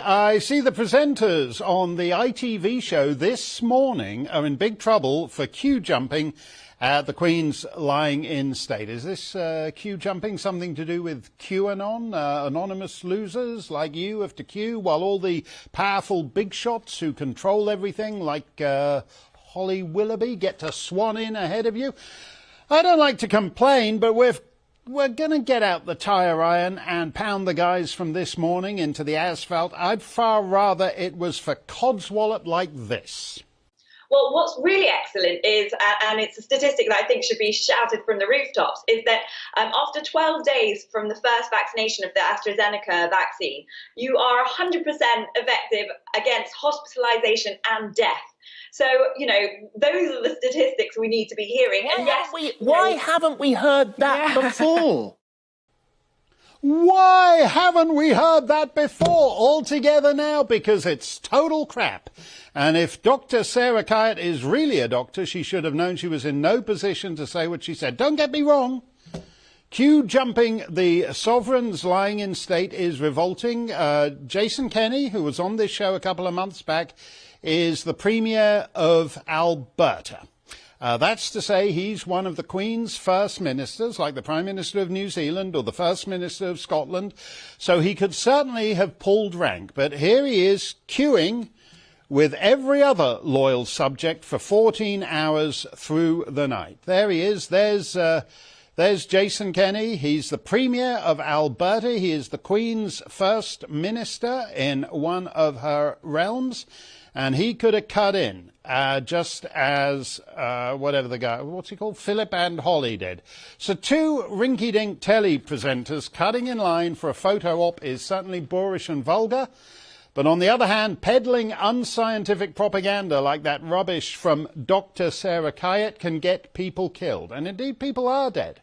I see the presenters on the ITV show this morning are in big trouble for queue jumping at the Queen's lying in state. Is this queue jumping something to do with QAnon? Anonymous losers like you have to queue while all the powerful big shots who control everything like Holly Willoughby get to swan in ahead of you? I don't like to complain, but we're going to get out the tire iron and pound the guys from this morning into the asphalt. I'd far rather it was for codswallop like this. Well, what's really excellent is, and it's a statistic that I think should be shouted from the rooftops, is that after 12 days from the first vaccination of the AstraZeneca vaccine, you are 100% effective against hospitalization and death. So, you know, those are the statistics we need to be hearing. Why haven't we heard that before? Why haven't we heard that before? All together now, because it's total crap. And if Dr. Sarah Kyatt is really a doctor, she should have known she was in no position to say what she said. Don't get me wrong. Queue jumping the sovereigns lying in state is revolting. Jason Kenney, who was on this show a couple of months back, is the Premier of Alberta. That's to say he's one of the Queen's first ministers, like the Prime Minister of New Zealand or the First Minister of Scotland. So he could certainly have pulled rank. But here he is queuing with every other loyal subject for 14 hours through the night. There he is. There's Jason Kenney. He's the Premier of Alberta. He is the Queen's first minister in one of her realms. And he could have cut in, just as, whatever the guy, what's he called? Philip and Holly did. So two rinky-dink telly presenters cutting in line for a photo op is certainly boorish and vulgar. But on the other hand, peddling unscientific propaganda like that rubbish from Dr. Sarah Kyatt can get people killed. And indeed, people are dead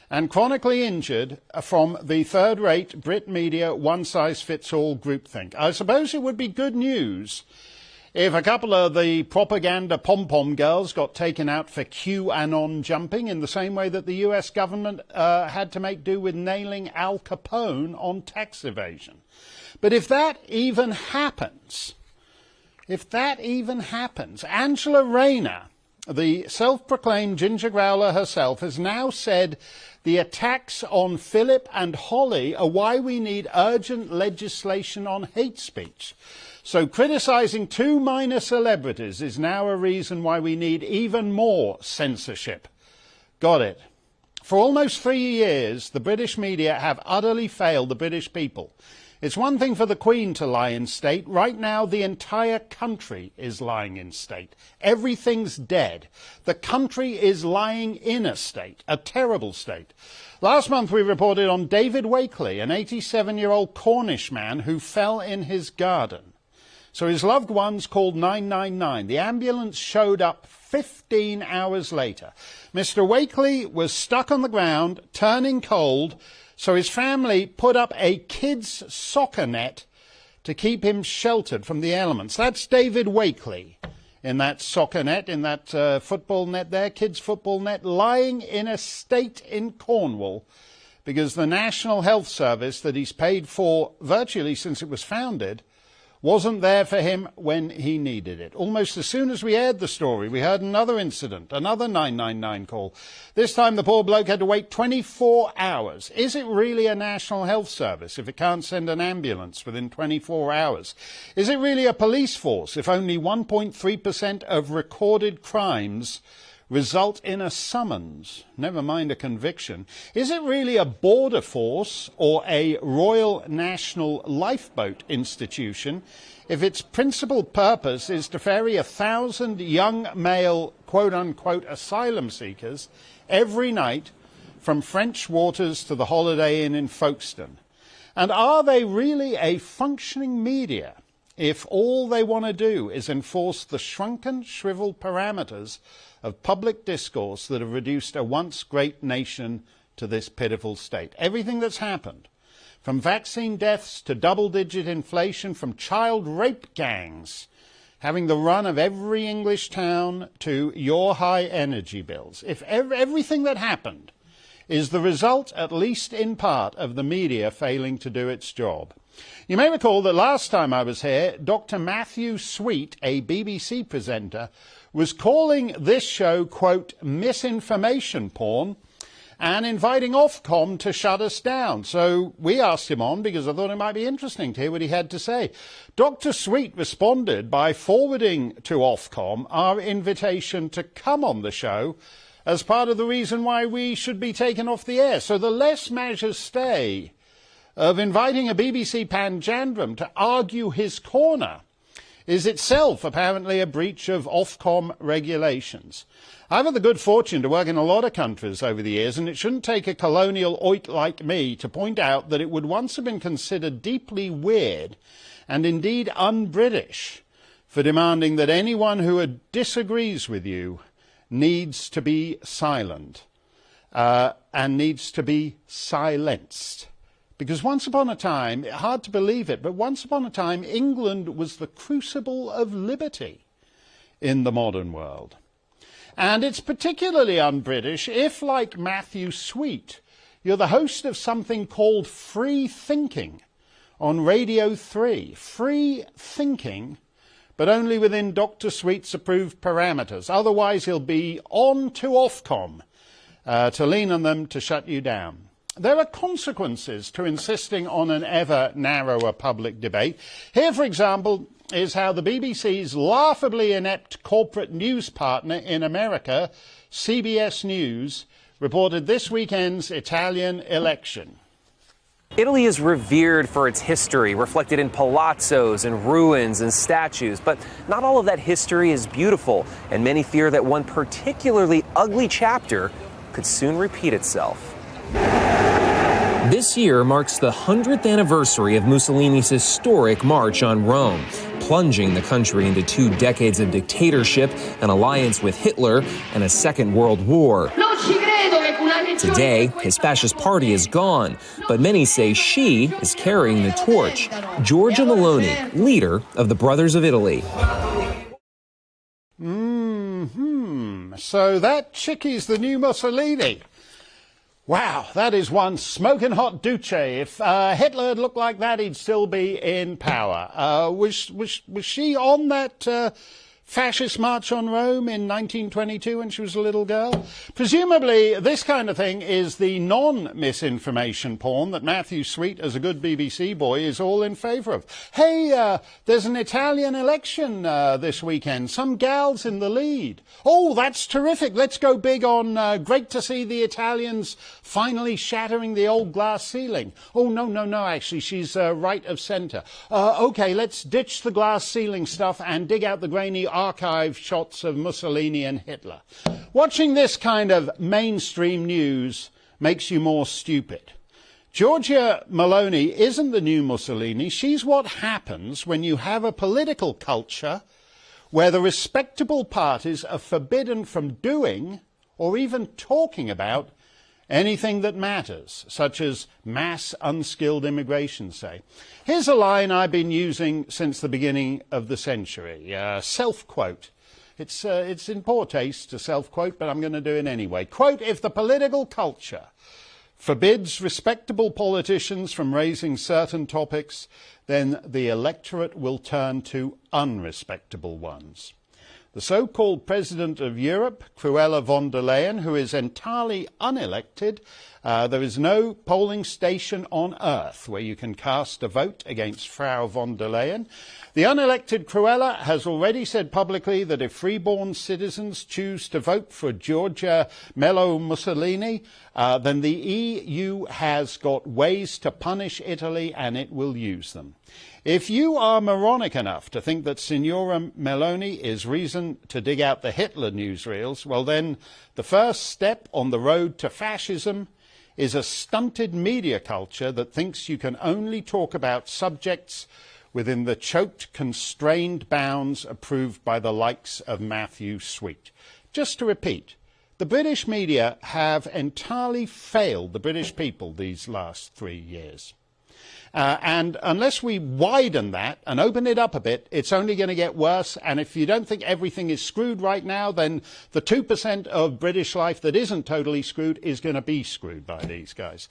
and chronically injured from the third-rate Brit media one-size-fits-all groupthink. I suppose it would be good news if a couple of the propaganda pom-pom girls got taken out for QAnon jumping in the same way that the US government had to make do with nailing Al Capone on tax evasion. But if that even happens, Angela Rayner, the self-proclaimed ginger growler herself, has now said the attacks on Philip and Holly are why we need urgent legislation on hate speech. So criticising two minor celebrities is now a reason why we need even more censorship. Got it. For almost 3 years, the British media have utterly failed the British people. It's one thing for the Queen to lie in state. Right now, the entire country is lying in state. Everything's dead. The country is lying in a state, a terrible state. Last month, we reported on David Wakely, an 87-year-old Cornish man who fell in his garden. So his loved ones called 999. The ambulance showed up 15 hours later. Mr. Wakely was stuck on the ground, turning cold, so his family put up a kid's soccer net to keep him sheltered from the elements. That's David Wakely in that soccer net, in that football net there, kids' football net, lying in a state in Cornwall because the National Health Service that he's paid for virtually since it was founded wasn't there for him when he needed it. Almost as soon as we aired the story, we heard another incident, another 999 call. This time the poor bloke had to wait 24 hours. Is it really a National Health Service if it can't send an ambulance within 24 hours? Is it really a police force if only 1.3% of recorded crimes result in a summons, never mind a conviction? Is it really a border force or a Royal National Lifeboat institution if its principal purpose is to ferry 1,000 young male quote-unquote asylum seekers every night from French waters to the Holiday Inn in Folkestone? And are they really a functioning media if all they want to do is enforce the shrunken, shriveled parameters of public discourse that have reduced a once great nation to this pitiful state? Everything that's happened, from vaccine deaths to double-digit inflation, from child rape gangs having the run of every English town to your high energy bills, if everything that happened is the result, at least in part, of the media failing to do its job, You may recall that last time I was here, Dr. Matthew Sweet, a BBC presenter, was calling this show, quote, misinformation porn, and inviting Ofcom to shut us down. So we asked him on because I thought it might be interesting to hear what he had to say. Dr. Sweet responded by forwarding to Ofcom our invitation to come on the show as part of the reason why we should be taken off the air. So the less measures stay of inviting a BBC panjandrum to argue his corner is itself apparently a breach of Ofcom regulations. I've had the good fortune to work in a lot of countries over the years, and it shouldn't take a colonial oik like me to point out that it would once have been considered deeply weird and indeed un-British for demanding that anyone who disagrees with you needs to be silent and needs to be silenced. Because once upon a time, hard to believe it, but once upon a time, England was the crucible of liberty in the modern world. And it's particularly un-British if, like Matthew Sweet, you're the host of something called Free Thinking on Radio 3. Free thinking, but only within Dr. Sweet's approved parameters. Otherwise, he'll be on to Ofcom to lean on them to shut you down. There are consequences to insisting on an ever narrower public debate. Here, for example, is how the BBC's laughably inept corporate news partner in America, CBS News, reported this weekend's Italian election. Italy is revered for its history, reflected in palazzos and ruins and statues. But not all of that history is beautiful, and many fear that one particularly ugly chapter could soon repeat itself. This year marks the 100th anniversary of Mussolini's historic march on Rome, plunging the country into 2 decades of dictatorship, an alliance with Hitler, and a Second World War. Today, his fascist party is gone, but many say she is carrying the torch. Giorgia Meloni, leader of the Brothers of Italy. So that chickie's the new Mussolini. Wow, that is one smoking hot duce. If Hitler had looked like that, he'd still be in power. Was she on that fascist march on Rome in 1922 when she was a little girl? Presumably, this kind of thing is the non-misinformation porn that Matthew Sweet, as a good BBC boy, is all in favour of. Hey, there's an Italian election this weekend. Some gal's in the lead. Oh, that's terrific. Let's go big on great to see the Italians finally shattering the old glass ceiling. Oh, no, actually, she's right of centre. OK, let's ditch the glass ceiling stuff and dig out the grainy archive shots of Mussolini and Hitler. Watching this kind of mainstream news makes you more stupid. Giorgia Meloni isn't the new Mussolini. She's what happens when you have a political culture where the respectable parties are forbidden from doing or even talking about anything that matters, such as mass unskilled immigration, say. Here's a line I've been using since the beginning of the century, self-quote. It's in poor taste to self-quote, but I'm going to do it anyway. Quote, if the political culture forbids respectable politicians from raising certain topics, then the electorate will turn to unrespectable ones. The so-called President of Europe, Cruella von der Leyen, who is entirely unelected, there is no polling station on earth where you can cast a vote against Frau von der Leyen. The unelected Cruella has already said publicly that if freeborn citizens choose to vote for Giorgia Mussolini, then the EU has got ways to punish Italy and it will use them. If you are moronic enough to think that Signora Meloni is reason to dig out the Hitler newsreels, well then the first step on the road to fascism is a stunted media culture that thinks you can only talk about subjects within the choked, constrained bounds approved by the likes of Matthew Sweet. Just to repeat, the British media have entirely failed the British people these last 3 years. And unless we widen that and open it up a bit, it's only going to get worse. And if you don't think everything is screwed right now, then the 2% of British life that isn't totally screwed is going to be screwed by these guys.